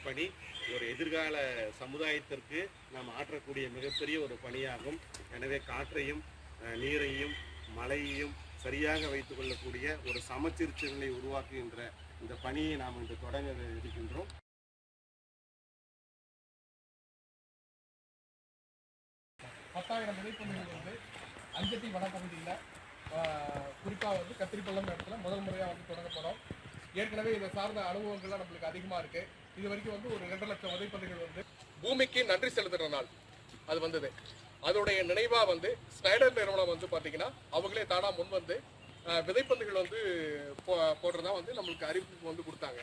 பணி ஒரு எதிர்கால சமுதாயத்திற்கு நாம் ஆற்றக்கூடிய மிகப்பெரிய ஒரு பணியாகும். எனவே காற்றையும் நீரையும் மழையையும் சரியாக வைத்துக் கொள்ளக்கூடிய ஒரு சமச்சீர் சூழலை உருவாக்குகின்ற இந்த பணியை நாம் இன்று தொடங்க இருக்கின்றோம். விதைப்பந்துகள் அஞ்சட்டி வனப்பகுதியில் குறிப்பாக கத்திரிப்பள்ளம் இடத்துல முதல் முறையாக தொடங்கப்படும். ஏற்கனவே இதை சார்ந்த அனுபவங்கள்லாம் நம்மளுக்கு அதிகமாக இருக்குது. இது வரைக்கும் ஒரு 2 லட்சம் விதைப்பந்துகள் பூமிக்கு நன்றி செலுத்துகிற நாள் அது வந்தது. அதோடைய நினைவாக ஸ்னைடர் நிறுவனம் பார்த்தீங்கன்னா அவங்களே தானா முன் விதைப்பந்துகள் போடுறதா நம்மளுக்கு அறிவிப்பு கொடுத்தாங்க.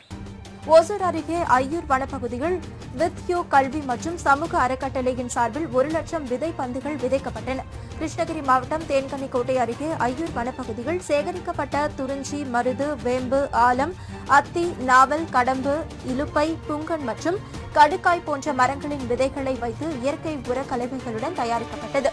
ஓசூர் அருகே ஐயூர் வனப்பகுதியில் வித்யூ கல்வி மற்றும் சமூக அறக்கட்டளையின் சார்பில் 1 லட்சம் விதைப்பந்துகள் விதைக்கப்பட்டன. கிருஷ்ணகிரி மாவட்டம் தேன்கனிக்கோட்டை அருகே ஐயூர் வனப்பகுதியில் சேகரிக்கப்பட்ட துறிஞ்சி, மருது, வேம்பு, ஆலம், அத்தி, நாவல், கடம்பு, இலுப்பை, புங்கன் மற்றும் கடுக்காய் போன்ற மரங்களின் விதைகளை வைத்து இயற்கை உர கலவைகளுடன் தயாரிக்கப்பட்டது.